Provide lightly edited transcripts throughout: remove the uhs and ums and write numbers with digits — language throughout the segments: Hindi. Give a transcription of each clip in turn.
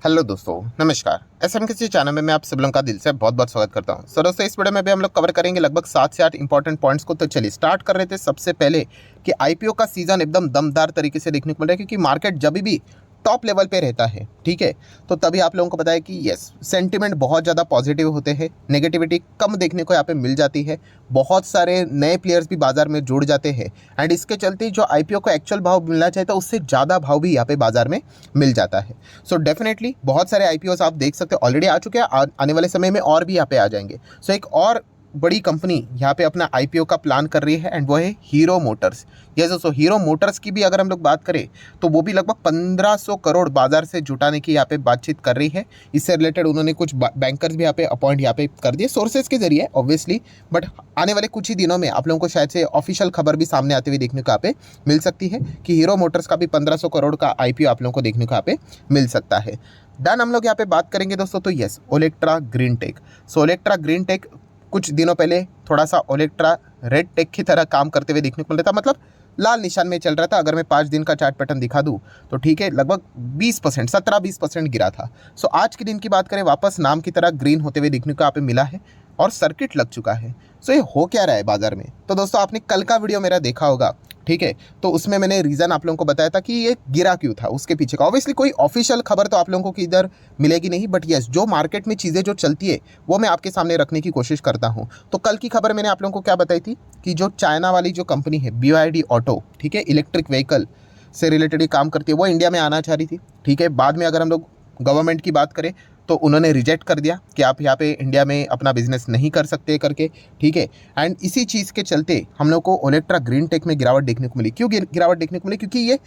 हेलो दोस्तों, नमस्कार। एसएमकेसी चैनल में मैं आप सब लोगों का दिल से बहुत बहुत स्वागत करता हूं। सो दोस्तों, इस वीडियो में भी हम लोग कवर करेंगे लगभग 7 से 8 इंपॉर्टेंट पॉइंट्स को। तो चलिए स्टार्ट कर रहे थे सबसे पहले कि आईपीओ का सीजन एकदम दमदार तरीके से देखने को मिल रहा है, क्योंकि मार्केट जब भी टॉप लेवल पे रहता है, ठीक है, तो तभी आप लोगों को पता है कि यस, सेंटिमेंट बहुत ज़्यादा पॉजिटिव होते हैं, नेगेटिविटी कम देखने को यहाँ पे मिल जाती है। बहुत सारे नए प्लेयर्स भी बाजार में जुड़ जाते हैं एंड इसके चलते जो आईपीओ को एक्चुअल भाव मिलना चाहिए था उससे ज़्यादा भाव भी यहाँ पे बाजार में मिल जाता है। सो डेफिनेटली बहुत सारे आईपीओस आप देख सकते हो ऑलरेडी आ चुके हैं, आने वाले समय में और भी यहाँ पे आ जाएंगे। सो एक और बड़ी कंपनी यहाँ पे अपना आईपीओ का प्लान कर रही है एंड वो है हीरो मोटर्स। यस दोस्तों, हीरो मोटर्स की भी अगर हम लोग बात करें तो वो भी लगभग 1500 करोड़ बाजार से जुटाने की यहाँ पे बातचीत कर रही है। इससे रिलेटेड उन्होंने कुछ बैंकर्स भी यहाँ पे अपॉइंट यहाँ पे कर दिए सोर्सेज के जरिए ऑब्वियसली, बट आने वाले कुछ ही दिनों में आप लोगों को शायद से ऑफिशियल खबर भी सामने आते हुए देखने को यहाँ पे मिल सकती है कि हीरो मोटर्स का भी 1500 करोड़ का आईपीओ आप लोगों को देखने को यहाँ पे मिल सकता है। डन, हम लोग यहाँ पे बात करेंगे दोस्तों तो यस, ओलेक्ट्रा ग्रीन टेक। सो ओलेक्ट्रा ग्रीन टेक कुछ दिनों पहले थोड़ा सा ओलेक्ट्रा रेड टेक की तरह काम करते हुए देखने को मिला था, मतलब लाल निशान में चल रहा था। अगर मैं 5 दिन का चार्ट पैटर्न दिखा दूं तो ठीक है, लगभग 20%, 17-20% गिरा था। सो आज के दिन की बात करें, वापस नाम की तरह ग्रीन होते हुए देखने को यहाँ पे मिला है और सर्किट लग चुका है। सो ये हो क्या रहा है बाजार में, तो दोस्तों आपने कल का वीडियो मेरा देखा होगा, ठीक है, तो उसमें मैंने रीज़न आप लोगों को बताया था कि ये गिरा क्यों था, उसके पीछे का ऑब्वियसली कोई ऑफिशियल खबर तो आप लोगों को इधर मिलेगी नहीं, बट यस, जो मार्केट में चीज़ें जो चलती है वो मैं आपके सामने रखने की कोशिश करता हूँ। तो कल की खबर मैंने आप लोगों को क्या बताई थी कि जो चाइना वाली जो कंपनी है BYD ऑटो, ठीक है, इलेक्ट्रिक व्हीकल से रिलेटेड काम करती है, वो इंडिया में आना चाह रही थी, ठीक है। बाद में अगर हम लोग गवर्नमेंट की बात करें तो उन्होंने रिजेक्ट कर दिया कि आप यहाँ पे इंडिया में अपना बिजनेस नहीं कर सकते करके, ठीक है। एंड इसी चीज़ के चलते हम लोग को ओलेक्ट्रा ग्रीन टेक में गिरावट देखने को मिली। क्यों गिरावट देखने को मिली? क्योंकि ये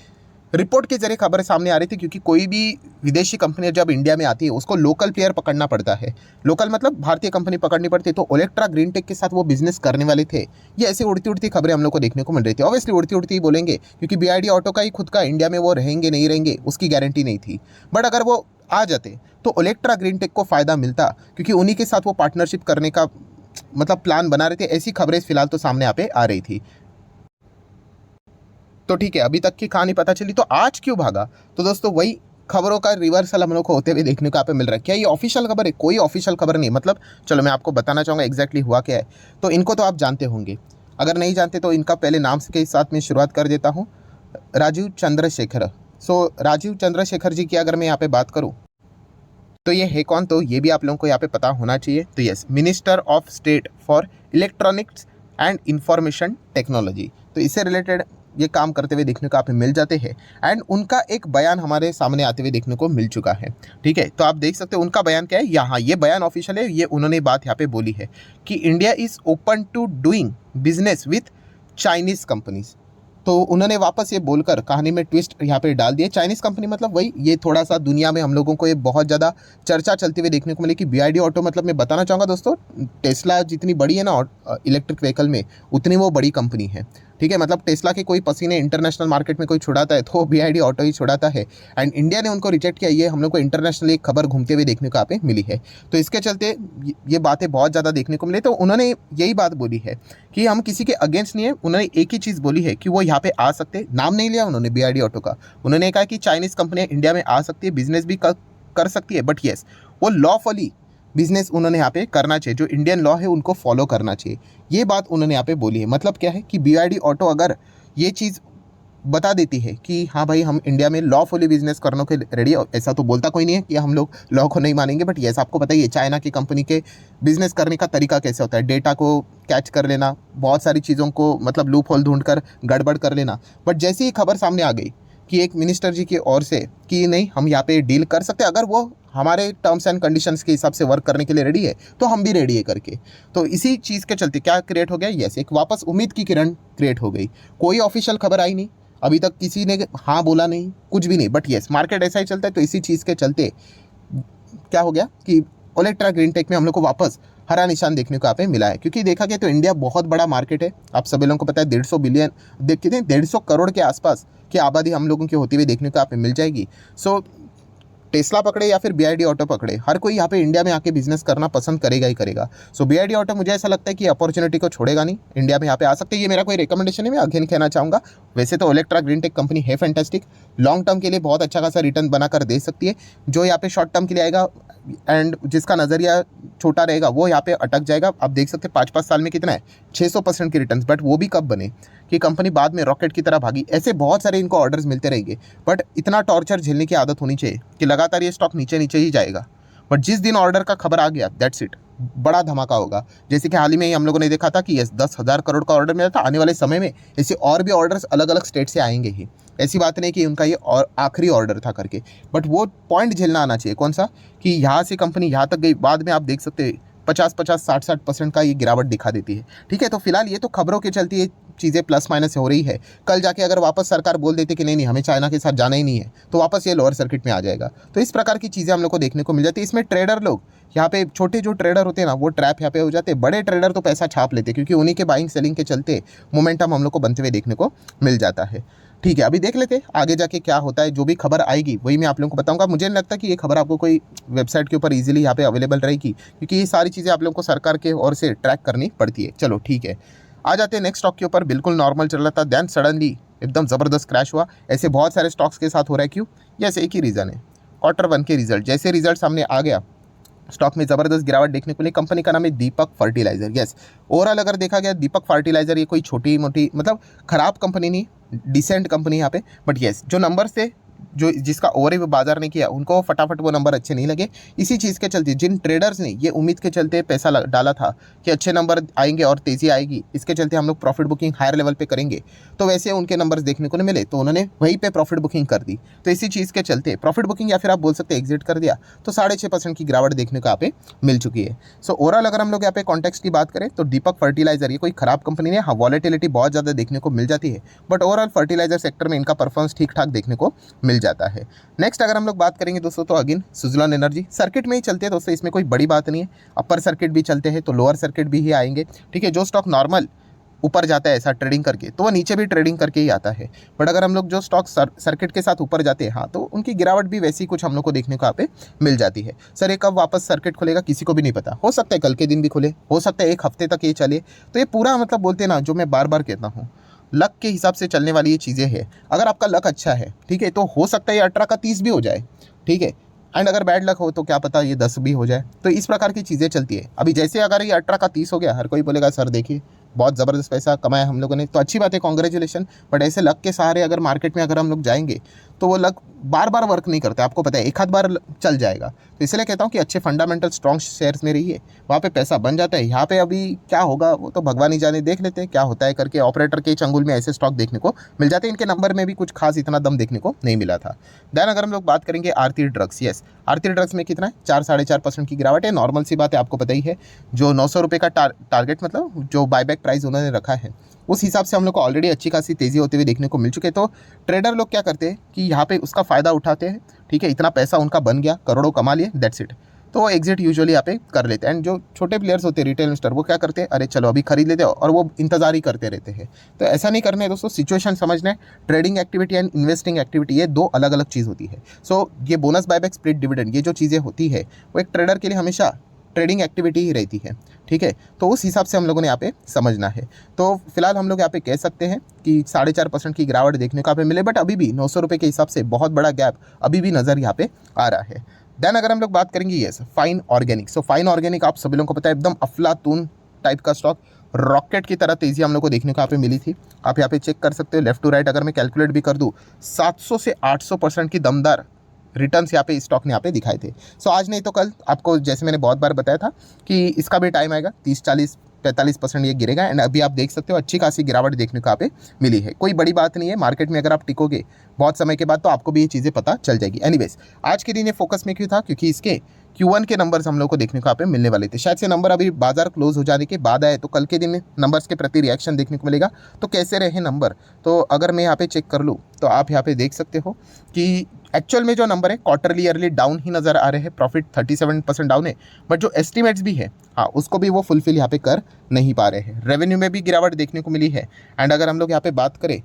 रिपोर्ट के जरिए खबरें सामने आ रही थी, क्योंकि कोई भी विदेशी कंपनी जब इंडिया में आती है उसको लोकल प्लेयर पकड़ना पड़ता है। लोकल मतलब भारतीय कंपनी पकड़नी पड़ती है। तो ओलेक्ट्रा ग्रीन टेक के साथ वो बिजनेस करने वाले थे। ये ऐसी उड़ती उड़ती खबरें हम लोग को देखने को मिल रही थी। ऑब्वियसली उड़ती उड़ती ही बोलेंगे, क्योंकि BYD ऑटो का ही खुद का इंडिया में वो रहेंगे नहीं रहेंगे उसकी गारंटी नहीं थी, बट अगर वो आ जाते तो ओलेक्ट्रा ग्रीन टेक को फ़ायदा मिलता, क्योंकि उन्हीं के साथ वो पार्टनरशिप करने का मतलब प्लान बना रहे थे। ऐसी खबरें फिलहाल तो सामने यहाँ पे आ रही थी। तो ठीक है, अभी तक की कहानी पता चली। तो आज क्यों भागा? तो दोस्तों वही खबरों का रिवर्सल हम लोग को होते हुए देखने को यहाँ पे मिल रहा है। क्या ये ऑफिशियल खबर है? कोई ऑफिशियल खबर नहीं। मतलब चलो मैं आपको बताना चाहूँगा एग्जैक्टली हुआ क्या है। तो इनको तो आप जानते होंगे, अगर नहीं जानते तो इनका पहले नाम के साथ में शुरुआत कर देता हूँ। राजीव चंद्रशेखर। सो राजीव चंद्रशेखर जी की अगर मैं यहाँ पे बात करूँ तो ये है कौन, तो ये भी आप लोगों को यहाँ पे पता होना चाहिए। तो yes, minister of state for electronics and information technology. तो इससे रिलेटेड ये काम करते हुए देखने को आप मिल जाते हैं एंड उनका एक बयान हमारे सामने आते हुए देखने को मिल चुका है, ठीक है। तो आप देख सकते हो उनका बयान क्या है यहाँ, ये बयान ऑफिशियल है। ये उन्होंने बात यहाँ पे बोली है कि India is open to doing business with Chinese companies. तो उन्होंने वापस ये बोलकर कहानी में ट्विस्ट यहाँ पे डाल दिया। चाइनीज़ कंपनी मतलब वही, ये थोड़ा सा दुनिया में हम लोगों को ये बहुत ज़्यादा चर्चा चलते हुए देखने को मिली कि BYD ऑटो, मतलब मैं बताना चाहूँगा दोस्तों, टेस्ला जितनी बड़ी है ना इलेक्ट्रिक व्हीकल में, उतनी वो बड़ी कंपनी है, ठीक है। मतलब टेस्ला के कोई पसीने इंटरनेशनल मार्केट में कोई छुड़ाता है तो BYD ऑटो ही छुड़ाता है एंड इंडिया ने उनको रिजेक्ट किया। ये हम लोग को इंटरनेशनल एक खबर घूमते हुए देखने को यहाँ पे मिली है। तो इसके चलते ये बातें बहुत ज़्यादा देखने को मिली। तो उन्होंने यही बात बोली है कि हम किसी के अगेंस्ट नहीं है। उन्होंने एक ही चीज़ बोली है कि वो यहाँ पे आ सकते, नाम नहीं लिया उन्होंने BYD ऑटो का। उन्होंने कहा कि चाइनीज़ कंपनियाँ इंडिया में आ सकती है, बिजनेस भी कर सकती है, बट येस, वो लॉफुली बिजनेस उन्होंने यहाँ पे करना चाहिए, जो इंडियन लॉ है उनको फॉलो करना चाहिए। ये बात उन्होंने यहाँ पे बोली है। मतलब क्या है कि BYD ऑटो अगर ये चीज़ बता देती है कि हाँ भाई हम इंडिया में लॉफुली बिजनेस करने के रेडी है, ऐसा तो बोलता कोई नहीं है कि हम लोग लॉ को नहीं मानेंगे, बट येस, आपको पता ही है चाइना की कंपनी के बिजनेस करने का तरीका कैसे होता है। डेटा को कैच कर लेना, बहुत सारी चीज़ों को मतलब लूप होल ढूंढ कर गड़बड़ कर लेना। बट जैसी ही खबर सामने आ गई कि एक मिनिस्टर जी की ओर से कि नहीं, हम यहाँ पे डील कर सकते, अगर वो हमारे टर्म्स एंड कंडीशंस के हिसाब से वर्क करने के लिए रेडी है तो हम भी रेडी है करके, तो इसी चीज़ के चलते क्या क्रिएट हो गया, यस, एक वापस उम्मीद की किरण क्रिएट हो गई। कोई ऑफिशियल खबर आई नहीं अभी तक, किसी ने हाँ बोला नहीं, कुछ भी नहीं, बट यस, मार्केट ऐसा ही चलता है। तो इसी चीज़ के चलते क्या हो गया कि ओलेक्ट्रा ग्रीन टेक में हम लोग को वापस हरा निशान देखने को यहाँ पे मिला है। क्योंकि देखा गया तो इंडिया बहुत बड़ा मार्केट है, आप सभी लोगों को पता है। 150 बिलियन, कितने 150 करोड़ के आसपास की आबादी हम लोगों की होती हुई देखने को यहाँ पे मिल जाएगी। सो टेस्ला पकड़े या फिर BYD ऑटो पकड़े, हर कोई यहाँ पे इंडिया में आके बिजनेस करना पसंद करेगा ही करेगा। सो BYD ऑटो मुझे ऐसा लगता है कि अपॉर्चुनिटी को छोड़ेगा नहीं, इंडिया में यहाँ पे आ सकते हैं। ये मेरा कोई रिकमेंडेशन है, मैं अगेन कहना चाहूँगा। वैसे तो ओलेक्ट्रा ग्रीन टेक कंपनी है फैंटास्टिक, लॉन्ग टर्म के लिए बहुत अच्छा खासा रिटर्न बनाकर दे सकती है। जो यहाँ पे शॉर्ट टर्म के लिए आएगा एंड जिसका नज़रिया छोटा रहेगा वो यहाँ पे अटक जाएगा। आप देख सकते हैं 5-5 साल में कितना है, 600% की रिटर्न्स। बट वो भी कब बने कि कंपनी बाद में रॉकेट की तरह भागी। ऐसे बहुत सारे इनको ऑर्डर्स मिलते रहेंगे, बट इतना टॉर्चर झेलने की आदत होनी चाहिए कि लगातार ये स्टॉक नीचे नीचे ही जाएगा। बट जिस दिन ऑर्डर का खबर आ गया, दैट्स इट, बड़ा धमाका होगा। जैसे कि हाल ही में ही हम लोगों ने देखा था कि 10,000 करोड़ का ऑर्डर मिला था। आने वाले समय में ऐसे और भी ऑर्डर्स अलग अलग स्टेट से आएंगे ही। ऐसी बात नहीं कि उनका ये और आखिरी ऑर्डर था करके, बट वो पॉइंट झेलना आना चाहिए। कौन सा कि यहाँ से कंपनी यहाँ तक गई, बाद में आप देख सकते हैं 50-50, 60-60% का ये गिरावट दिखा देती है। ठीक है, तो फिलहाल ये तो खबरों के चलती है, चीज़ें प्लस माइनस हो रही है। कल जाके अगर वापस सरकार बोल देती कि नहीं नहीं हमें चाइना के साथ जाना ही नहीं है, तो वापस ये लोअर सर्किट में आ जाएगा। तो इस प्रकार की चीज़ें हम लोग को देखने को मिल जाती है। इसमें ट्रेडर लोग यहाँ पे, छोटे जो ट्रेडर होते हैं ना, वो ट्रैप यहाँ पे हो जाते हैं। बड़े ट्रेडर तो पैसा छाप लेते हैं, क्योंकि उन्हीं के बाइंग सेलिंग के चलते मोमेंटम हम लोग को बनते हुए देखने को मिल जाता है। ठीक है, अभी देख लेते हैं आगे जाके क्या होता है। जो भी खबर आएगी वही मैं आप लोगों को बताऊंगा। मुझे नहीं लगता कि ये खबर आपको कोई वेबसाइट के ऊपर इजीली यहाँ पे अवेलेबल रहेगी, क्योंकि ये सारी चीज़ें आप लोगों को सरकार के ओर से ट्रैक करनी पड़ती है। चलो ठीक है, आ जाते हैं नेक्स्ट स्टॉक के ऊपर। बिल्कुल नॉर्मल चल रहा था, देन सडनली एकदम ज़बरदस्त क्रैश हुआ। ऐसे बहुत सारे स्टॉक्स के साथ हो रहा है। क्यों? यस, एक ही रीज़न है, Q1 के रिजल्ट। जैसे रिजल्ट सामने आ गया, स्टॉक में ज़बरदस्त गिरावट देखने को मिली। कंपनी का नाम है दीपक फर्टिलाइजर। यस, ओवरऑल अगर देखा गया दीपक फर्टिलाइजर ये कोई छोटी मोटी मतलब खराब कंपनी नहीं, डिसेंट कंपनी यहाँ पे। बट यस, जो नंबर्स थे, जो जिसका ओवर बाजार ने किया, उनको फटाफट वो नंबर अच्छे नहीं लगे। इसी चीज़ के चलते जिन ट्रेडर्स ने ये उम्मीद के चलते पैसा डाला था कि अच्छे नंबर आएंगे और तेज़ी आएगी, इसके चलते हम लोग प्रॉफिट बुकिंग हायर लेवल पे करेंगे, तो वैसे उनके नंबर्स देखने को नहीं मिले, तो उन्होंने वहीं पे प्रॉफिट बुकिंग कर दी। तो इसी चीज़ के चलते प्रॉफिट बुकिंग या फिर आप बोल सकते हैं एग्जिट कर दिया, तो 6.5% की गिरावट देखने को यहाँ पे मिल चुकी है। सो ओवरऑल अगर हम लोग यहाँ पे कॉन्टेक्स्ट की बात करें तो दीपक फर्टिलाइजर ये कोई खराब कंपनी नहीं है। हाँ, वॉलेटिलिटी बहुत ज़्यादा देखने को मिल जाती है, बट ओवरऑल फर्टिलाइजर सेक्टर में इनका परफॉर्मेंस ठीक ठाक देखने को मिल जाता है। नेक्स्ट अगर हम लोग बात करेंगे दोस्तों, तो अगेन सुज़लॉन एनर्जी सर्किट में ही चलते हैं दोस्तों, इसमें कोई बड़ी बात नहीं है। अपर सर्किट भी चलते हैं तो लोअर सर्किट भी ही आएंगे। ठीक है, जो स्टॉक नॉर्मल ऊपर जाता है ऐसा ट्रेडिंग करके, तो वो नीचे भी ट्रेडिंग करके ही आता है। बट अगर हम लोग जो स्टॉक सर्किट के साथ ऊपर जाते हैं, हाँ, तो उनकी गिरावट भी वैसी कुछ हम लोग को देखने को यहाँ पे मिल जाती है। सर ये कब वापस सर्किट खुलेगा किसी को भी नहीं पता, हो सकता है कल के दिन भी खुले, हो सकता है एक हफ्ते तक ये चले। तो ये पूरा मतलब बोलते हैं ना, जो मैं बार बार कहता हूँ, लक के हिसाब से चलने वाली ये चीज़ें हैं। अगर आपका लक अच्छा है, ठीक है, तो हो सकता है ये 18 का 30 भी हो जाए। ठीक है, एंड अगर बैड लक हो तो क्या पता ये 10 भी हो जाए। तो इस प्रकार की चीज़ें चलती है। अभी जैसे अगर ये 18 का 30 हो गया, हर कोई बोलेगा सर देखिए बहुत ज़बरदस्त पैसा कमाया हम लोगों ने, तो अच्छी बात है, कॉन्ग्रेचुलेशन। बट ऐसे लक के सहारे अगर मार्केट में अगर हम लोग जाएंगे तो वो लक बार बार वर्क नहीं करता, आपको पता है, एक आध बार चल जाएगा। तो इसलिए कहता हूँ कि अच्छे फंडामेंटल स्ट्रॉन्ग शेयर्स में रहिए, वहाँ पे पैसा बन जाता है। यहाँ पे अभी क्या होगा वो तो भगवान ही जाने, देख लेते हैं क्या होता है करके। ऑपरेटर के चंगुल में ऐसे स्टॉक देखने को मिल जाते हैं, इनके नंबर में भी कुछ खास इतना दम देखने को नहीं मिला था। देन अगर हम लोग बात करेंगे आरती ड्रग्स, यस, आरती ड्रग्स में कितना है, 4-4.5% की गिरावट है। नॉर्मल सी बात है, आपको पता ही है, जो 900 रुपये का टारगेट मतलब जो बायबैक प्राइस उन्होंने रखा है, उस हिसाब से हम लोग को ऑलरेडी अच्छी खासी तेज़ी होते हुए देखने को मिल चुके हैं। तो ट्रेडर लोग क्या करते हैं कि यहाँ पे उसका फ़ायदा उठाते हैं। ठीक है, इतना पैसा उनका बन गया, करोड़ों कमा लिए, दैट्स इट, तो वो एग्जिट यूजुअली यहाँ पे कर लेते हैं। एंड जो छोटे प्लेयर्स होते हैं, रिटेल इन्वेस्टर, वो क्या करते हैं, अरे चलो अभी खरीद लेते हैं, और वो इंतजार ही करते रहते हैं। तो ऐसा नहीं करना है दोस्तों, सिचुएशन समझना है। Trading activity and investing activity ये दो अलग अलग चीज़ होती है। सो ये बोनस बायबैक स्प्लिट डिविडेंड ये जो चीज़ें होती है, वो एक ट्रेडर के लिए हमेशा ट्रेडिंग एक्टिविटी ही रहती है। ठीक है, तो उस हिसाब से हम लोगों ने यहाँ पे समझना है। तो फिलहाल हम लोग यहाँ पे कह सकते हैं कि 4.5% की गिरावट देखने को यहाँ पे मिले, बट अभी भी 900 रुपये के हिसाब से बहुत बड़ा गैप अभी भी नज़र यहाँ पे आ रहा है। देन अगर हम लोग बात करेंगे yes fine organic, so fine organic आप सभी लोगों को पता है, एकदम अफलातून टाइप का स्टॉक, रॉकेट की तरह तेज़ी हम लोग को देखने को यहाँ पे मिली थी। आप यहाँ पे चेक कर सकते हो, लेफ्ट टू राइट अगर मैं कैलकुलेट भी कर दूँ, 700 से 800% की दमदार रिटर्न्स यहाँ पे स्टॉक ने यहाँ पे दिखाए थे। सो आज नहीं तो कल, आपको जैसे मैंने बहुत बार बताया था कि इसका भी टाइम आएगा, 30-40-45% ये गिरेगा। एंड अभी आप देख सकते हो अच्छी खासी गिरावट देखने को यहाँ पे मिली है। कोई बड़ी बात नहीं है, मार्केट में अगर आप टिकोगे बहुत समय के बाद तो आपको भी ये चीज़ें पता चल जाएगी। एनीवेज, आज के दिन ये फोकस में क्यों था, क्योंकि इसके Q1 के नंबर्स हम लोग को देखने को यहाँ पे मिलने वाले थे। शायद से नंबर अभी बाजार क्लोज हो जाने के बाद आए, तो कल के दिन नंबर्स के प्रति रिएक्शन देखने को मिलेगा। तो कैसे रहे नंबर, तो अगर मैं यहाँ पे चेक कर लूँ तो आप यहाँ पे देख सकते हो कि एक्चुअल में जो नंबर है क्वार्टरली ईयरली डाउन ही नज़र आ रहे हैं। प्रॉफिट 37% डाउन है, बट जो एस्टिमेट्स भी है, हाँ, उसको भी वो फुलफिल यहाँ पे कर नहीं पा रहे हैं। रेवेन्यू में भी गिरावट देखने को मिली है। एंड अगर हम लोग यहाँ पे बात करें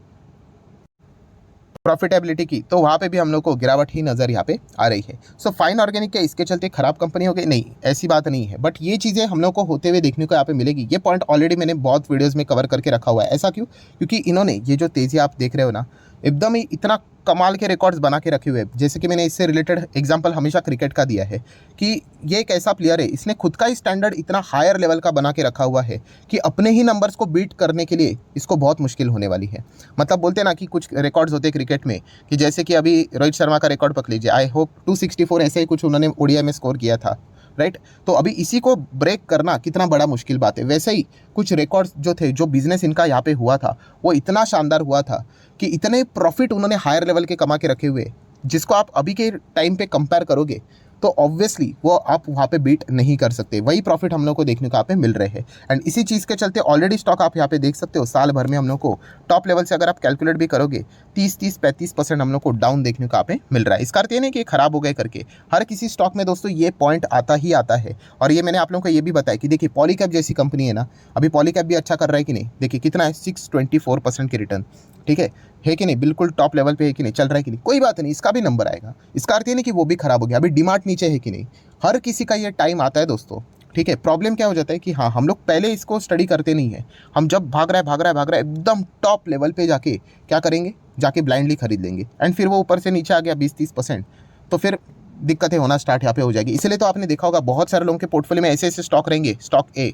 प्रॉफिटेबिलिटी की, तो वहाँ पे भी हम लोग को गिरावट ही नज़र यहाँ पे आ रही है। सो फाइन ऑर्गेनिक क्या इसके चलते ख़राब कंपनी हो गई? नहीं, ऐसी बात नहीं है, बट ये चीज़ें हम लोग को होते हुए देखने को यहाँ पे मिलेगी। ये पॉइंट ऑलरेडी मैंने बहुत वीडियोज़ में कवर करके रखा हुआ है। ऐसा क्यों? क्योंकि इन्होंने ये जो तेज़ी आप देख रहे हो ना, एकदम ही इतना कमाल के रिकॉर्ड्स बना के रखे हुए हैं। जैसे कि मैंने इससे रिलेटेड एग्जांपल हमेशा क्रिकेट का दिया है कि ये एक ऐसा प्लेयर है, इसने खुद का ही स्टैंडर्ड इतना हायर लेवल का बना के रखा हुआ है कि अपने ही नंबर्स को बीट करने के लिए इसको बहुत मुश्किल होने वाली है। मतलब बोलते हैं ना कि कुछ रिकॉर्ड्स होते हैं क्रिकेट में, कि जैसे कि अभी रोहित शर्मा का रिकॉर्ड पकड़ लीजिए, आई होप 264 ऐसे ही कुछ उन्होंने ओडीआई में स्कोर किया था, राइट। तो अभी इसी को ब्रेक करना कितना बड़ा मुश्किल बात है। वैसे ही कुछ रिकॉर्ड्स जो थे, जो बिजनेस इनका यहाँ पे हुआ था, वो इतना शानदार हुआ था कि इतने प्रॉफिट उन्होंने हायर लेवल के कमा के रखे हुए, जिसको आप अभी के टाइम पे कंपेयर करोगे तो ऑब्वियसली वो आप वहाँ पे बीट नहीं कर सकते। वही प्रॉफिट हम लोग को देखने को यहाँ पे मिल रहे हैं। एंड इसी चीज़ के चलते ऑलरेडी स्टॉक आप यहाँ पे देख सकते हो, साल भर में हम लोग को टॉप लेवल से अगर आप कैलकुलेट भी करोगे 30-35% हम लोग को डाउन देखने को यहाँ पे मिल रहा है। इसका अर्थ ये नहीं कि खराब हो गए करके, हर किसी स्टॉक में दोस्तों ये पॉइंट आता ही आता है। और ये मैंने आप लोगों को ये भी बताया कि देखिए पॉलीकैब जैसी कंपनी है ना, अभी पॉलीकैब भी अच्छा कर रहा है कि नहीं, देखिए कितना है, 624% की रिटर्न, ठीक है कि नहीं, बिल्कुल टॉप लेवल पे है कि नहीं, चल रहा है कि नहीं, कोई बात नहीं, इसका भी नंबर आएगा। इसका अर्थ ये नहीं कि वो भी खराब हो गया। अभी डीमार्ट नीचे है कि नहीं, हर किसी का ये टाइम आता है दोस्तों, ठीक है। प्रॉब्लम क्या हो जाता है कि हाँ, हम लोग पहले इसको स्टडी करते नहीं है, हम जब भाग रहा है एकदम टॉप लेवल पे जाके क्या करेंगे, जाके ब्लाइंडली खरीद लेंगे, एंड फिर वो ऊपर से नीचे आ गया 20-30%, तो फिर दिक्कतें होना स्टार्ट यहाँ पे हो जाएगी। इसलिए तो आपने देखा होगा बहुत सारे लोगों के पोर्टफोलियो में ऐसे ऐसे स्टॉक रहेंगे, stock A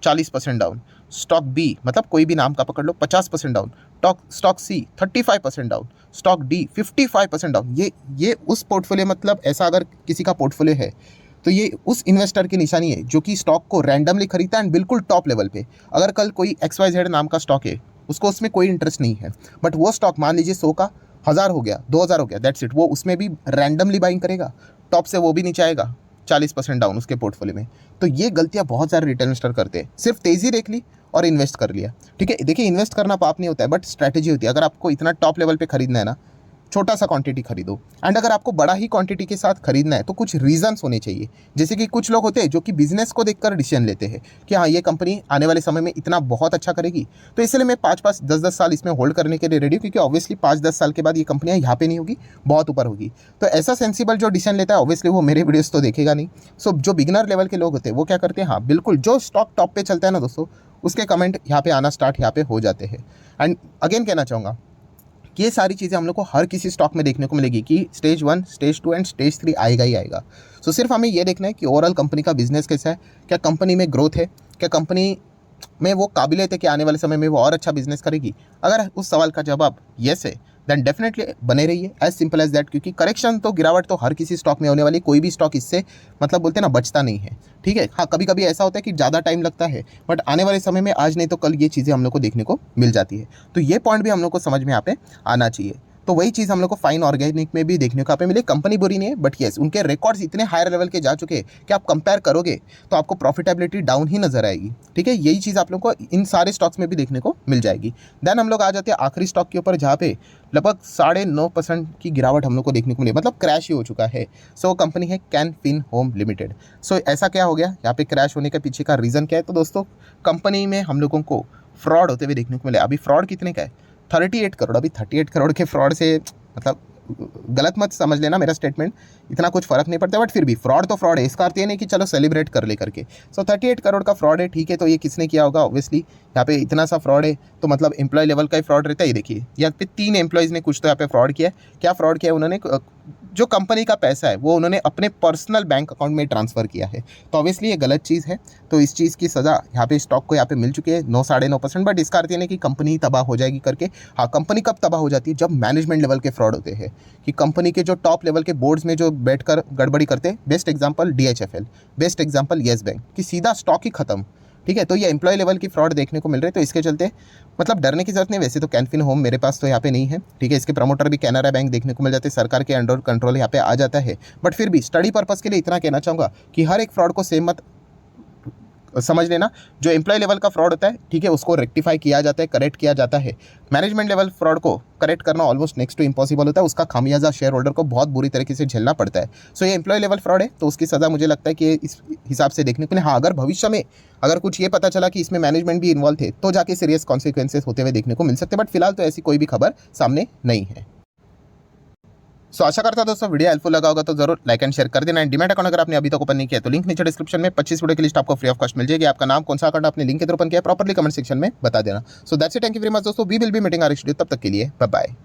40% down, stock B मतलब कोई भी नाम का पकड़ लो 50% down, stock C 35% down, stock D 55% down. ये उस पोर्टफोलियो, मतलब ऐसा अगर किसी का पोर्टफोलियो है तो ये उस इन्वेस्टर की निशानी है जो कि स्टॉक को रैंडमली खरीदता है एंड बिल्कुल टॉप लेवल पे। अगर कल कोई XYZ नाम का स्टॉक है, उसको उसमें कोई इंटरेस्ट नहीं है, बट वो स्टॉक मान लीजिए 100 का 1000 हो गया, 2000 हो गया, दैट्स इट, वो उसमें भी रैंडमली बाइंग करेगा, टॉप से वो भी नीचे आएगा, 40% डाउन उसके पोर्टफोलियो में। तो ये गलतियां बहुत सारे रिटेल इन्वेस्टर करते हैं, सिर्फ तेज़ी देख ली और इन्वेस्ट कर लिया, ठीक है। देखिए इन्वेस्ट करना पाप नहीं होता है, बट स्ट्रैटेजी होती है। अगर आपको इतना टॉप लेवल पे खरीदना है ना, छोटा सा क्वांटिटी खरीदो, एंड अगर आपको बड़ा ही क्वांटिटी के साथ खरीदना है तो कुछ रीजंस होने चाहिए। जैसे कि कुछ लोग होते हैं जो कि बिजनेस को देखकर डिसीजन लेते हैं कि हाँ, ये कंपनी आने वाले समय में इतना बहुत अच्छा करेगी, तो इसलिए मैं 5-5, 10-10 साल इसमें होल्ड करने के लिए रेडी हूँ, क्योंकि ऑब्वियसली 5-10 साल के बाद ये कंपनियाँ यहाँ पे नहीं होगी, बहुत ऊपर होगी। तो ऐसा सेंसिबल जो डिसीजन लेता है, ऑब्वियसली वो मेरे वीडियोस तो देखेगा नहीं। सो जो बिगनर लेवल के लोग होते हैं वो क्या करते हैं, हाँ बिल्कुल, जो स्टॉक टॉप पे चलता है ना दोस्तों, उसके कमेंट यहाँ पे आना स्टार्ट यहाँ पे हो जाते हैं। एंड अगेन कहना चाहूँगा, ये सारी चीज़ें हम लोग को हर किसी स्टॉक में देखने को मिलेगी कि स्टेज 1, स्टेज 2 एंड स्टेज 3 आएगा ही आएगा। सो सिर्फ हमें ये देखना है कि ओवरऑल कंपनी का बिजनेस कैसा है, क्या कंपनी में ग्रोथ है, क्या कंपनी में वो काबिलियत है कि आने वाले समय में वो और अच्छा बिजनेस करेगी। अगर उस सवाल का जवाब येस है, देन डेफिनेटली बने रहिए, एज सिंपल एज दैट। क्योंकि करेक्शन तो, गिरावट तो हर किसी स्टॉक में होने वाली, कोई भी स्टॉक इससे मतलब बोलते हैं ना बचता नहीं है, ठीक है। हाँ, कभी कभी ऐसा होता है कि ज़्यादा टाइम लगता है, बट आने वाले समय में आज नहीं तो कल ये चीज़ें हम लोग को देखने को मिल जाती है। तो ये पॉइंट भी हम लोग को समझ में यहाँ पे आना चाहिए। तो वही चीज़ हम लोग को फाइन ऑर्गेनिक में भी देखने को यहाँ पे मिले। कंपनी बुरी नहीं है, बट येस उनके रिकॉर्ड्स इतने हायर लेवल के जा चुके हैं कि आप कंपेयर करोगे तो आपको प्रॉफिटेबिलिटी डाउन ही नजर आएगी, ठीक है। यही चीज़ आप लोग को इन सारे स्टॉक्स में भी देखने को मिल जाएगी। देन हम लोग आ जाते हैं आखिरी स्टॉक के ऊपर, जहाँ पे लगभग 9.5% की गिरावट हम लोग को देखने को मिली, मतलब क्रैश ही हो चुका है। सो कंपनी है कैन फिन होम लिमिटेड। सो ऐसा क्या हो गया यहाँ पे, क्रैश होने के पीछे का रीज़न क्या है? तो दोस्तों कंपनी में हम लोगों को फ्रॉड होते हुए देखने को मिले। अभी फ्रॉड कितने का है? 38 करोड़। अभी 38 करोड़ के फ्रॉड से मतलब गलत मत समझ लेना मेरा स्टेटमेंट, इतना कुछ फर्क नहीं पड़ता, बट फिर भी फ्रॉड तो फ्रॉड है। इसका अर्थ ये नहीं कि चलो सेलिब्रेट कर ले करके। सो 38 करोड़ का फ्रॉड है, ठीक है। तो ये किसने किया होगा? ऑब्वियसली यहाँ पे इतना सा फ्रॉड है तो मतलब एम्प्लॉय लेवल का ही फ्रॉड रहता है। ये देखिए यहाँ पे 3 एम्प्लॉयज़ ने कुछ तो यहाँ पे फ्रॉड किया है। क्या फ्रॉड किया है उन्होंने? जो कंपनी का पैसा है वो उन्होंने अपने पर्सनल बैंक अकाउंट में ट्रांसफ़र किया है। तो ऑब्वियसली ये गलत चीज़ है। तो इस चीज़ की सज़ा यहाँ पे स्टॉक को यहाँ पे मिल चुकी है 9-9.5%। बट इसका अर्थ ये नहीं कि कंपनी तबाह हो जाएगी करके। हाँ, कंपनी कब तबाह हो जाती है? जब मैनेजमेंट लेवल के फ्रॉड होते हैं, कि कंपनी के जो टॉप लेवल के बोर्ड्स में जो बैठकर गड़बड़ी करते हैं। Best example DHFL, best example yes bank, कि सीधा स्टॉक ही खत्म, ठीक है। तो ये एम्प्लॉय लेवल की फ्रॉड देखने को मिल रही है। तो इसके चलते मतलब डरने की जरूरत नहीं। वैसे तो कैन फिन होम मेरे पास तो यहाँ पे नहीं है, ठीक है। इसके प्रमोटर भी कैनरा बैंक देखने को मिल जाते हैं, सरकार के अंडर कंट्रोल यहाँ पे आ जाता है। बट फिर भी स्टडी पर्पज़ के लिए इतना कहना चाहूँगा कि हर एक फ्रॉड को सेम मत समझ लेना। जो एम्प्लॉय लेवल का फ्रॉड होता है, ठीक है, उसको रेक्टिफाई किया जाता है, करेक्ट किया जाता है। मैनेजमेंट लेवल फ्रॉड को करेक्ट करना ऑलमोस्ट नेक्स्ट टू इम्पॉसिबल होता है। उसका खामियाजा शेयर होल्डर को बहुत बुरी तरीके से झेलना पड़ता है। सो ये एम्प्लॉय लेवल फ्रॉड है, तो उसकी सज़ा मुझे लगता है कि इस हिसाब से देखने को मिले। हाँ, अगर भविष्य में अगर कुछ ये पता चला कि इसमें मैनेजमेंट भी इन्वॉल्व थे, तो जाके सीरियस कॉन्सिक्वेंसेस होते हुए देखने को मिल सकते हैं। बट फिलहाल तो ऐसी कोई भी खबर सामने नहीं है। सो आशा करता हूं दोस्तों वीडियो हेल्पफुल लगा होगा तो जरूर लाइक एंड शेयर कर देना। एंड डीमैट अकाउंट अगर आपने अभी तक ओपन नहीं किया तो लिंक नीचे डिस्क्रिप्शन में 25 वीडियो की लिस्ट आपको फ्री ऑफ कॉस्ट मिल जाएगी। आपका नाम कौन सा अकाउंट आपने लिंक के थ्रू ओपन किया प्रॉपर्ली कमेंट सेक्शन में बता देना। So that's it, thank you very much दोस्तों, we will be meeting are तब तक के लिए बाय बाय।